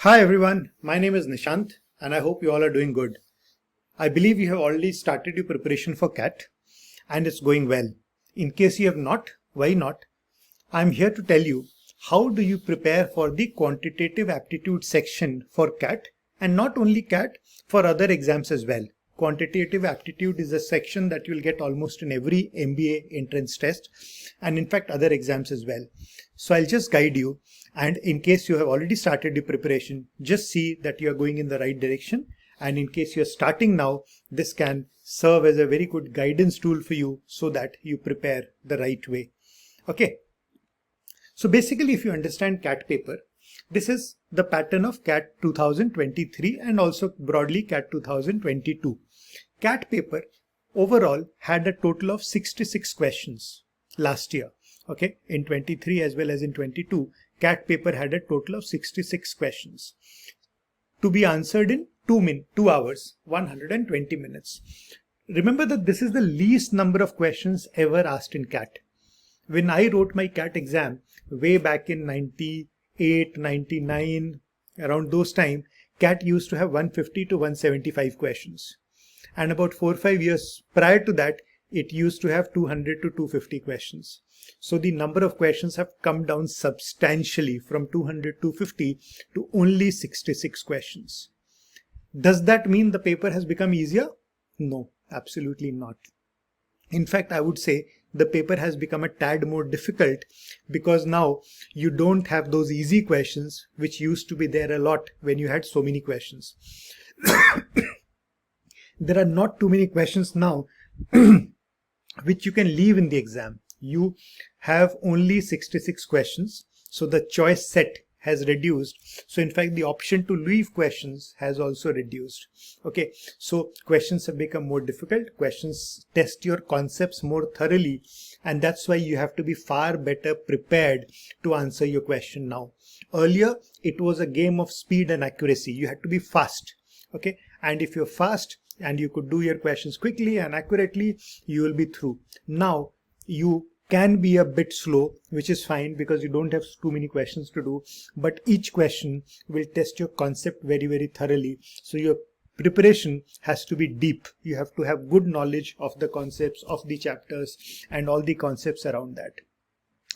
Hi everyone, my name is Nishant and I hope you all are doing good. I believe you have already started your preparation for CAT and it's going well. In case you have not, why not? I'm here to tell you how do you prepare for the quantitative aptitude section for CAT, and not only CAT, for other exams as well. Quantitative aptitude is a section that you'll get almost in every MBA entrance test and in fact other exams as well. So I'll just guide you, and in case you have already started the preparation, just see that you are going in the right direction, and in case you're starting now, this can serve as a very good guidance tool for you so that you prepare the right way. Okay. So basically, if you understand CAT paper, this is the pattern of CAT 2023 and also broadly CAT 2022. CAT paper overall had a total of 66 questions last year. Okay, in 23 as well as in 22, CAT paper had a total of 66 questions to be answered in 2 hours, 120 minutes. Remember that this is the least number of questions ever asked in CAT. When I wrote my CAT exam way back in 98, 99, around those time, CAT used to have 150 to 175 questions. And about 4 or 5 years prior to that, it used to have 200 to 250 questions. So the number of questions have come down substantially from 200 to 250 to only 66 questions. Does that mean the paper has become easier? No, absolutely not. In fact, I would say the paper has become a tad more difficult because now you don't have those easy questions which used to be there a lot when you had so many questions. There are not too many questions now which you can leave in the exam. You have only 66 questions, so the choice set has reduced. So in fact, the option to leave questions has also reduced. Okay, so questions have become more difficult. Questions test your concepts more thoroughly, and that's why you have to be far better prepared to answer your question now. Earlier, it was a game of speed and accuracy. You had to be fast. Okay, and if you're fast and you could do your questions quickly and accurately, you will be through. Now, you can be a bit slow, which is fine because you don't have too many questions to do, but each question will test your concept very, very thoroughly. So your preparation has to be deep. You have to have good knowledge of the concepts of the chapters and all the concepts around that.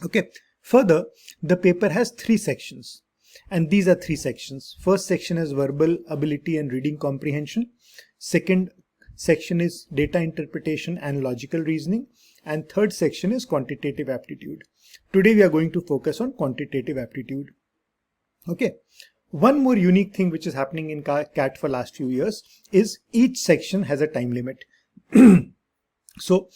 Okay. Further, the paper has 3 sections. And these are 3 sections. First section is verbal ability and reading comprehension. Second section is data interpretation and logical reasoning. And third section is quantitative aptitude. Today we are going to focus on quantitative aptitude. Okay. One more unique thing which is happening in CAT for last few years is each section has a time limit. So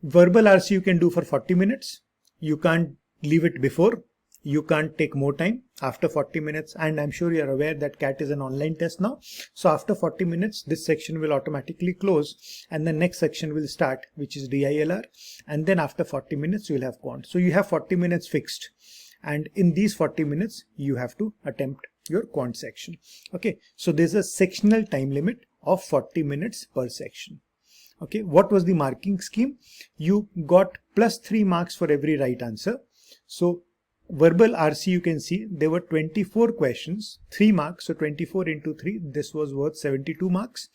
verbal RC you can do for 40 minutes. You can't leave it before. You can't take more time after 40 minutes. And I'm sure you're aware that CAT is an online test now. So after 40 minutes, this section will automatically close and the next section will start, which is DILR. And then after 40 minutes, you'll have Quant. So you have 40 minutes fixed. And in these 40 minutes, you have to attempt your Quant section. Okay. So there's a sectional time limit of 40 minutes per section. Okay. What was the marking scheme? You got plus 3 marks for every right answer. So verbal RC, you can see there were 24 questions, 3 marks. So 24 into 3, this was worth 72 marks.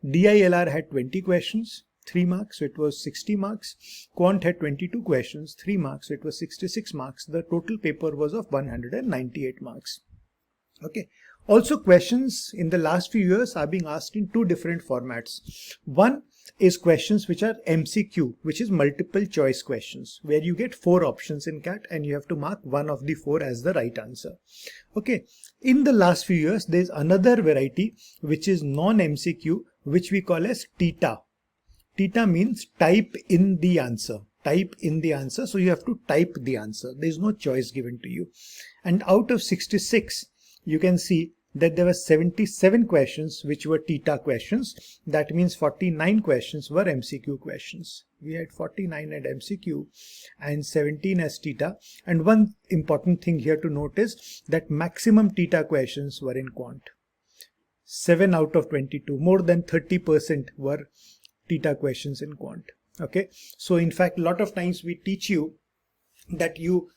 DILR had 20 questions, 3 marks. So it was 60 marks. Quant had 22 questions, 3 marks. So it was 66 marks. The total paper was of 198 marks. Okay. Also, questions in the last few years are being asked in 2 different formats. One is questions which are MCQ, which is multiple choice questions, where you get 4 options in CAT and you have to mark one of the 4 as the right answer. Okay. In the last few years, there's another variety which is non-MCQ, which we call as TITA. TITA means type in the answer. Type in the answer. So you have to type the answer. There's no choice given to you. And out of 66, you can see that there were 77 questions which were TITA questions. That means 49 questions were MCQ questions. We had 49 at MCQ and 17 as TITA. And one important thing here to note is that maximum TITA questions were in Quant. 7 out of 22, more than 30% were TITA questions in Quant. Okay. So in fact, a lot of times we teach you that you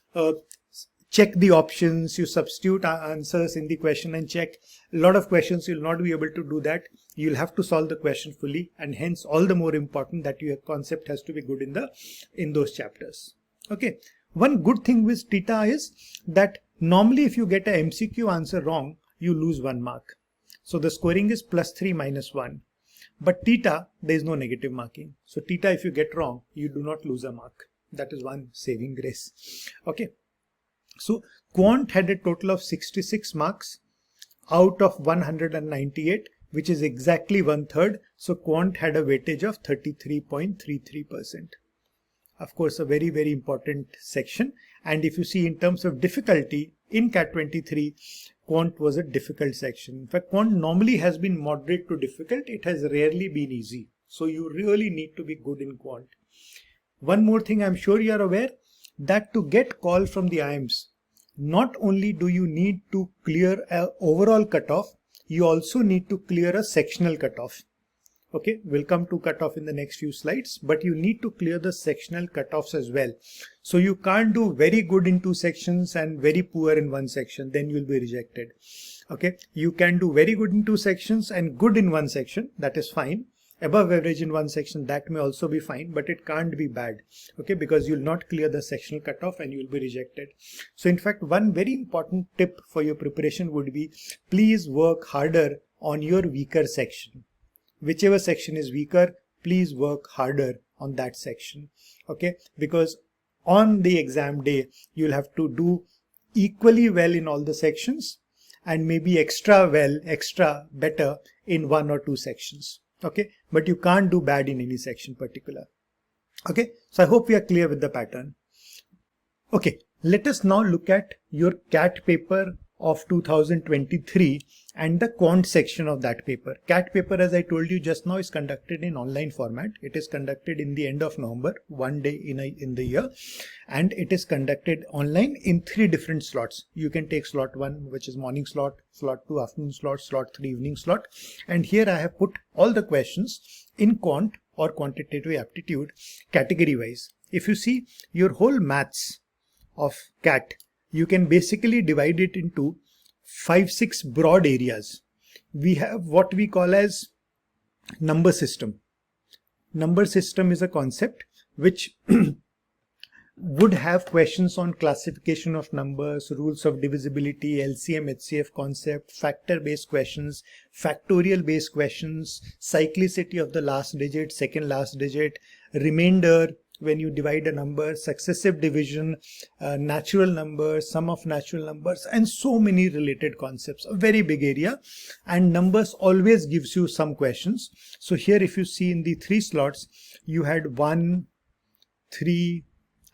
check the options, you substitute answers in the question and check. A lot of questions you'll not be able to do that. You'll have to solve the question fully, and hence all the more important that your concept has to be good in those chapters. Okay. One good thing with theta is that normally if you get a MCQ answer wrong, you lose 1 mark. So the scoring is +3 -1. But theta, there is no negative marking. So theta, if you get wrong, you do not lose a mark. That is one saving grace. Okay. So Quant had a total of 66 marks out of 198, which is exactly 1/3. So Quant had a weightage of 33.33%. Of course, a very, very important section. And if you see in terms of difficulty in CAT 23, Quant was a difficult section. In fact, Quant normally has been moderate to difficult. It has rarely been easy. So you really need to be good in Quant. One more thing, I'm sure you are aware that to get call from the IIMs, not only do you need to clear an overall cutoff, you also need to clear a sectional cutoff. Okay, we'll come to cutoff in the next few slides, but you need to clear the sectional cutoffs as well. So you can't do very good in 2 sections and very poor in 1 section, then you'll be rejected. Okay, you can do very good in 2 sections and good in 1 section, that is fine. Above average in 1 section, that may also be fine, but it can't be bad. Okay, because you'll not clear the sectional cutoff and you'll be rejected. So in fact, one very important tip for your preparation would be, please work harder on your weaker section. Whichever section is weaker, please work harder on that section. Okay, because on the exam day, you'll have to do equally well in all the sections and maybe extra better in 1 or 2 sections. Okay, but you can't do bad in any section particular. Okay, so I hope we are clear with the pattern. Okay, let us now look at your CAT paper of 2023 and the Quant section of that paper. CAT paper, as I told you just now, is conducted in online format. It is conducted in the end of November, 1 day in the year, and it is conducted online in 3 different slots. You can take slot 1, which is morning slot, slot 2 afternoon slot, slot 3 evening slot, and here I have put all the questions in Quant or quantitative aptitude category wise. If you see your whole maths of CAT, you can basically divide it into 5-6 broad areas. We have what we call as number system. Number system is a concept which would have questions on classification of numbers, rules of divisibility, LCM, HCF concept, factor based questions, factorial based questions, cyclicity of the last digit, second last digit, remainder, when you divide a number, successive division, natural numbers, sum of natural numbers, and so many related concepts. A very big area, and numbers always gives you some questions. So here if you see in the 3 slots, you had 1, 3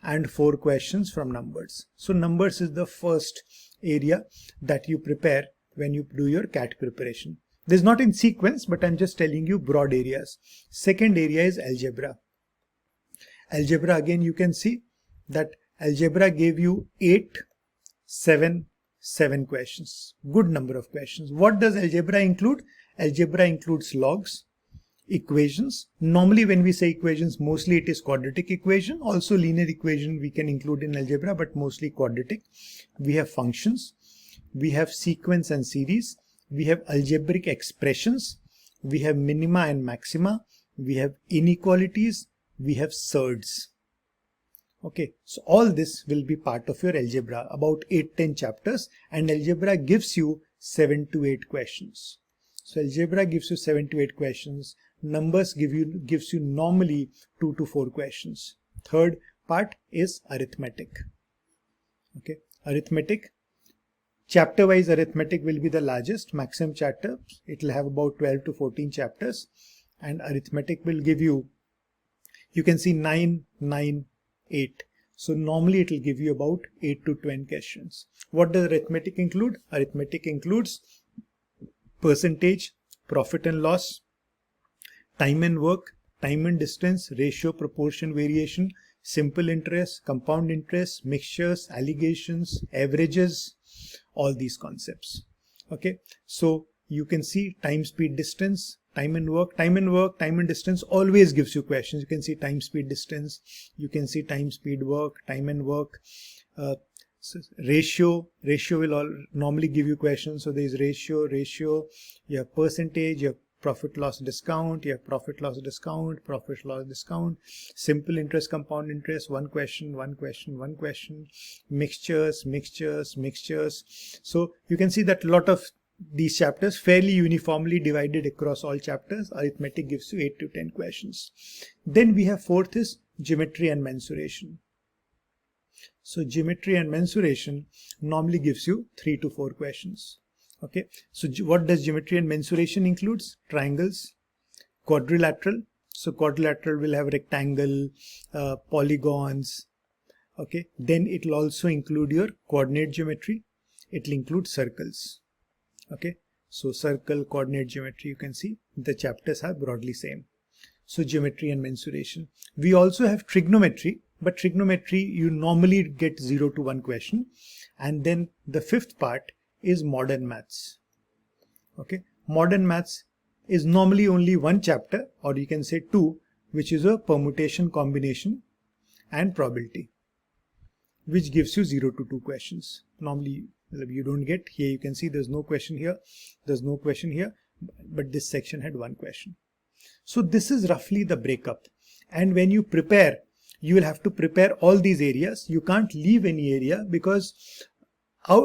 and 4 questions from numbers. So numbers is the first area that you prepare when you do your CAT preparation. This is not in sequence, but I'm just telling you broad areas. Second area is algebra. Algebra, again you can see that algebra gave you 8, 7 questions. Good number of questions. What does algebra include? Algebra includes logs, equations. Normally when we say equations, mostly it is quadratic equation. Also linear equation we can include in algebra, but mostly quadratic. We have functions. We have sequence and series. We have algebraic expressions. We have minima and maxima. We have inequalities. We have surds. Okay, so all this will be part of your algebra, about 8-10 chapters, and algebra gives you 7 to 8 questions. So algebra gives you 7 to 8 questions. Numbers gives you normally 2 to 4 questions. Third part is arithmetic. Okay, arithmetic. Chapter wise arithmetic will be the largest, maximum chapter. It will have about 12 to 14 chapters, and arithmetic will give you can see 9, 9, 8. So normally it will give you about 8 to 10 questions. What does arithmetic include? Arithmetic includes percentage, profit and loss, time and work, time and distance, ratio, proportion, variation, simple interest, compound interest, mixtures, allegations, averages, all these concepts. Okay, so you can see time, speed, distance, time and work, time and distance always gives you questions. You can see time, speed, distance. You can see time, speed, work, time and work. So ratio will normally give you questions. So there is ratio, you have percentage, you have profit loss discount, you have profit loss discount, simple interest, compound interest, one question, mixtures. So you can see that a lot of these chapters fairly uniformly divided across all chapters. Arithmetic gives you 8 to 10 questions. Then we have fourth is geometry and mensuration. So geometry and mensuration normally gives you 3 to 4 questions. Okay, so what does geometry and mensuration includes? Triangles, quadrilateral. So quadrilateral will have rectangle, polygons. Okay, then it will also include your coordinate geometry. It will include circles. Okay, so circle, coordinate geometry, you can see the chapters are broadly same. So geometry and mensuration. We also have trigonometry, but trigonometry you normally get 0 to 1 question. And then the fifth part is modern maths. Okay, modern maths is normally only one chapter, or you can say 2, which is a permutation, combination and probability, which gives you 0 to 2 questions. Normally you don't get here. You can see there's no question here, there's no question here, but this section had 1 question. So this is roughly the breakup. And when you prepare, you will have to prepare all these areas. You can't leave any area because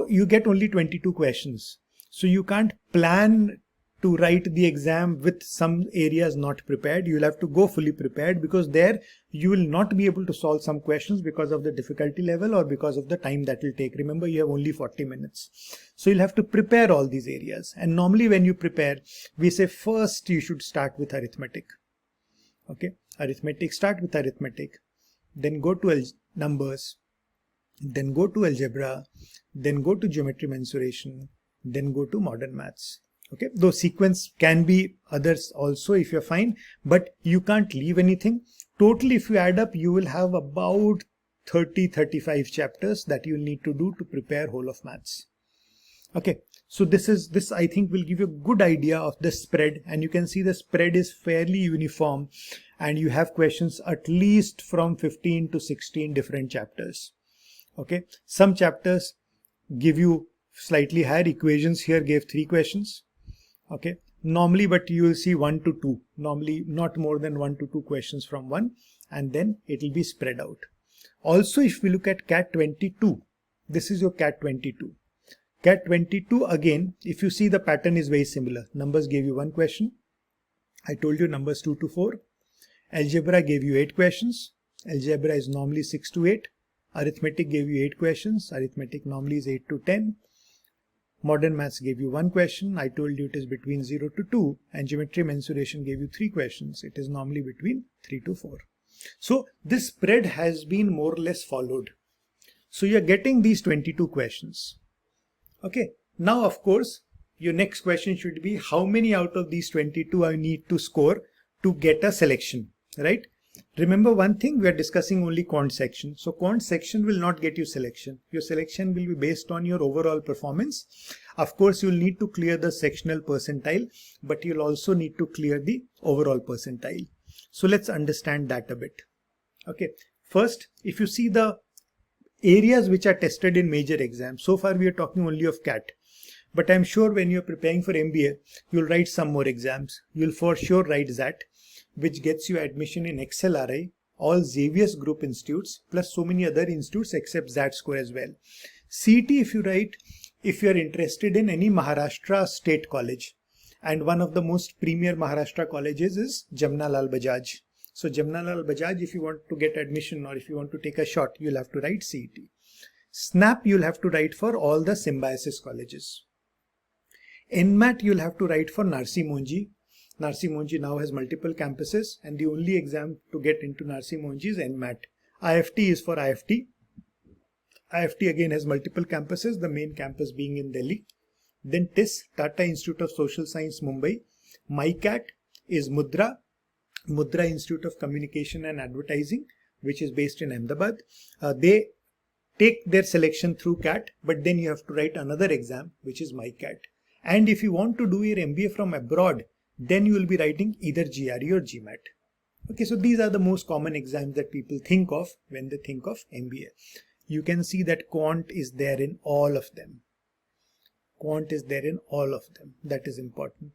you get only 22 questions. So you can't plan to write the exam with some areas not prepared. You will have to go fully prepared, because there you will not be able to solve some questions because of the difficulty level or because of the time that will take. Remember, you have only 40 minutes. So you'll have to prepare all these areas. And normally when you prepare, we say first you should start with arithmetic. Okay, arithmetic, start with arithmetic. Then go to numbers. Then go to algebra. Then go to geometry mensuration. Then go to modern maths. Okay, though sequence can be others also if you're fine, but you can't leave anything. Total, if you add up, you will have about 30-35 chapters that you need to do to prepare whole of maths. Okay, so this I think will give you a good idea of the spread, and you can see the spread is fairly uniform, and you have questions at least from 15 to 16 different chapters. Okay, some chapters give you slightly higher. Equations here gave 3 questions. Okay, normally, but you will see 1 to 2, normally not more than 1 to 2 questions from one, and then it will be spread out. Also, if we look at CAT 22, this is your CAT 22. CAT 22, again, if you see, the pattern is very similar. Numbers gave you 1 question. I told you numbers 2 to 4. Algebra gave you 8 questions. Algebra is normally 6 to 8. Arithmetic gave you 8 questions. Arithmetic normally is 8 to 10. Modern maths gave you 1 question. I told you it is between 0 to 2. And geometry mensuration gave you 3 questions. It is normally between 3 to 4. So this spread has been more or less followed. So you are getting these 22 questions. Okay. Now, of course, your next question should be how many out of these 22 I need to score to get a selection, right? Remember one thing, we are discussing only quant section. So quant section will not get you selection. Your selection will be based on your overall performance. Of course, you'll need to clear the sectional percentile, but you'll also need to clear the overall percentile. So let's understand that a bit. Okay. First, if you see the areas which are tested in major exams, so far we are talking only of CAT. But I'm sure when you're preparing for MBA, you'll write some more exams. You'll for sure write ZAT, which gets you admission in XLRI, all Xavier's group institutes, plus so many other institutes except ZAT score as well. CET, if you write, if you are interested in any Maharashtra state college, and one of the most premier Maharashtra colleges is Jamnalal Bajaj. So Jamnalal Bajaj, if you want to get admission or if you want to take a shot, you'll have to write CET. SNAP, you'll have to write for all the symbiosis colleges. NMAT, you'll have to write for Narsi Monji. Narsi Monji now has multiple campuses, and the only exam to get into Narsi Monji is NMAT. IFT is for IFT. IFT again has multiple campuses, the main campus being in Delhi. Then TIS, Tata Institute of Social Science, Mumbai. MyCat is Mudra, Mudra Institute of Communication and Advertising, which is based in Ahmedabad. They take their selection through CAT, but then you have to write another exam, which is MyCat. And if you want to do your MBA from abroad, then you will be writing either GRE or GMAT. Okay, so these are the most common exams that people think of when they think of MBA. you can see that Quant is there in all of them. Quant is there in all of them. That is important.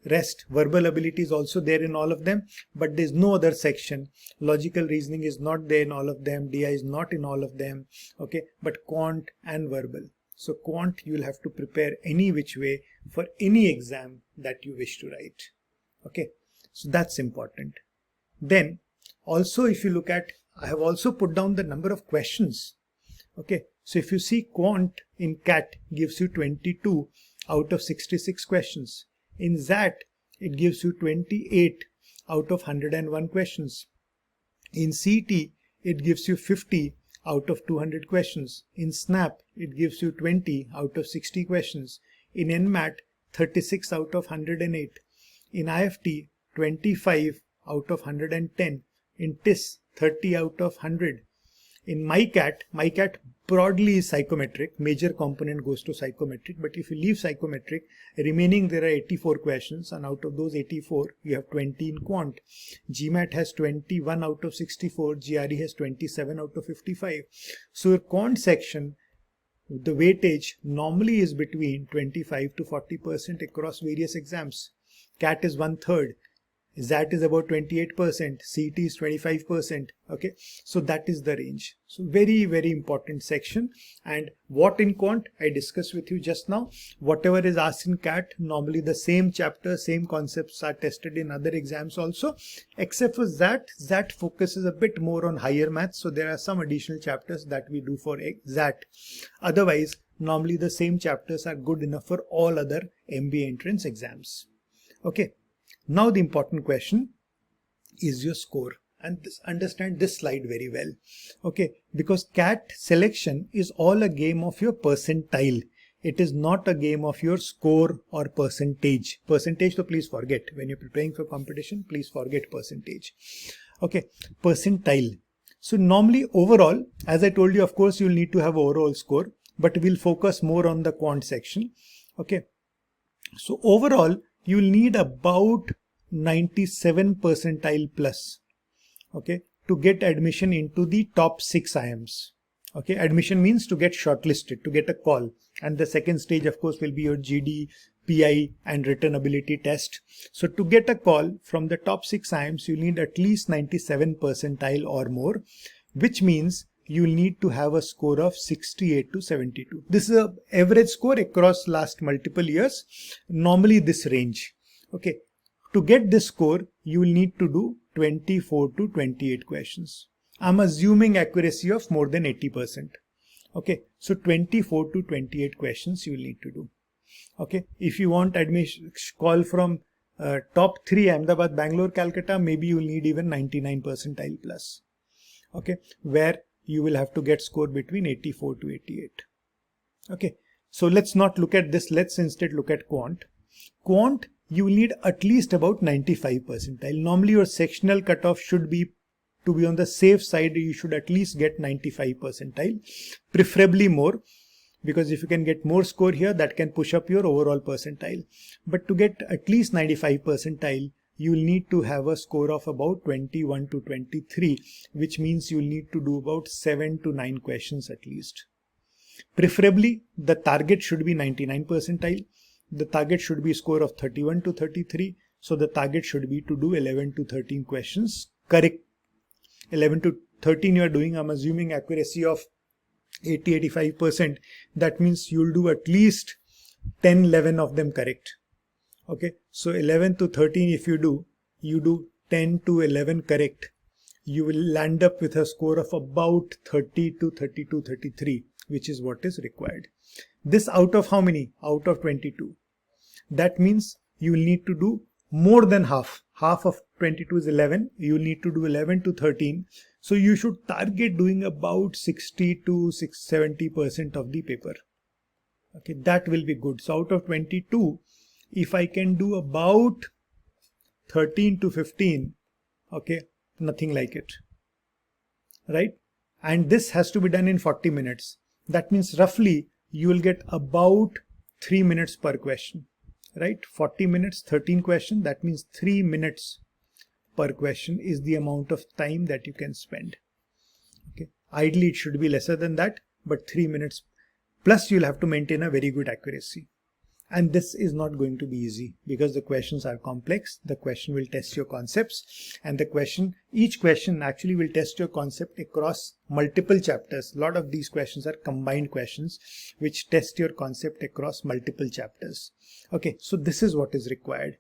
Rest, verbal ability is also there in all of them, but there's no other section. Logical reasoning is not there in all of them. DI is not in all of them. Okay, but Quant and verbal. So Quant you will have to prepare any which way for any exam that you wish to write. Okay, so that's important. Then also if you look at, I have also put down the number of questions. Okay, so if you see Quant in CAT gives you 22 out of 66 questions. In ZAT, it gives you 28 out of 101 questions. In CT, it gives you 50 out of 200 questions. In SNAP, it gives you 20 out of 60 questions. In NMAT, 36 out of 108. In IFT, 25 out of 110. In TIS, 30 out of 100. In MyCat broadly is psychometric. Major component goes to psychometric. But if you leave psychometric, remaining there are 84 questions, and out of those 84, you have 20 in Quant. GMAT has 21 out of 64. GRE has 27 out of 55. So your Quant section, the weightage normally is between 25 to 40% across various exams. CAT is 1/3. ZAT is about 28%, CT is 25%. Okay, so that is the range. So very, very important section. And what in Quant I discussed with you just now. Whatever is asked in CAT, normally the same chapter, same concepts are tested in other exams also, except for ZAT. ZAT focuses a bit more on higher maths, so there are some additional chapters that we do for ZAT. Otherwise, normally the same chapters are good enough for all other MBA entrance exams. Okay. Now the important question is your score, and understand this slide very well. Okay, because CAT selection is all a game of your percentile. It is not a game of your score or percentage. Percentage, so please forget. When you're preparing for competition, please forget percentage. Okay, percentile. So normally overall, as I told you, of course, you'll need to have overall score, but we'll focus more on the Quant section. Okay, so overall, you'll need about 97 percentile plus, okay, to get admission into the top 6 IIMs. Okay, admission means to get shortlisted, to get a call. And the second stage, of course, will be your GD, PI and written ability test. So to get a call from the top 6 IIMs, you need at least 97 percentile or more, which means you need to have a score of 68 to 72. This is an average score across last multiple years. Normally this range. Okay. To get this score, you will need to do 24 to 28 questions. I'm assuming accuracy of more than 80%. Okay. So 24 to 28 questions you will need to do. Okay. If you want admission call from top 3 Ahmedabad, Bangalore, Calcutta, maybe you will need even 99 percentile plus. Okay. Where you will have to get score between 84 to 88. Okay, so let's not look at this. Let's instead look at Quant. Quant, you will need at least about 95 percentile. Normally your sectional cutoff should be, to be on the safe side, you should at least get 95 percentile, preferably more, because if you can get more score here, that can push up your overall percentile. But to get at least 95 percentile, you will need to have a score of about 21 to 23, which means you will need to do about 7 to 9 questions at least. Preferably, the target should be 99 percentile. The target should be a score of 31 to 33. So the target should be to do 11 to 13 questions correct. 11 to 13 you are doing, I'm assuming accuracy of 80-85%. That means you'll do at least 10-11 of them correct. Okay, so 11 to 13 if you do 10 to 11 correct, you will land up with a score of about 30 to 32, 33, which is what is required. This out of how many? Out of 22. That means you will need to do more than half. Half of 22 is 11. You will need to do 11 to 13. So you should target doing about 60 to 70% of the paper. Okay, that will be good. So out of 22, if I can do about 13 to 15, okay, nothing like it, right? And this has to be done in 40 minutes. That means roughly you will get about 3 minutes per question, right? 40 minutes, 13 questions. That means 3 minutes per question is the amount of time that you can spend. Okay. Ideally, it should be lesser than that, but 3 minutes plus you'll have to maintain a very good accuracy. And this is not going to be easy because the questions are complex. The question will test your concepts, and each question actually will test your concept across multiple chapters. A lot of these questions are combined questions which test your concept across multiple chapters. Okay, so this is what is required.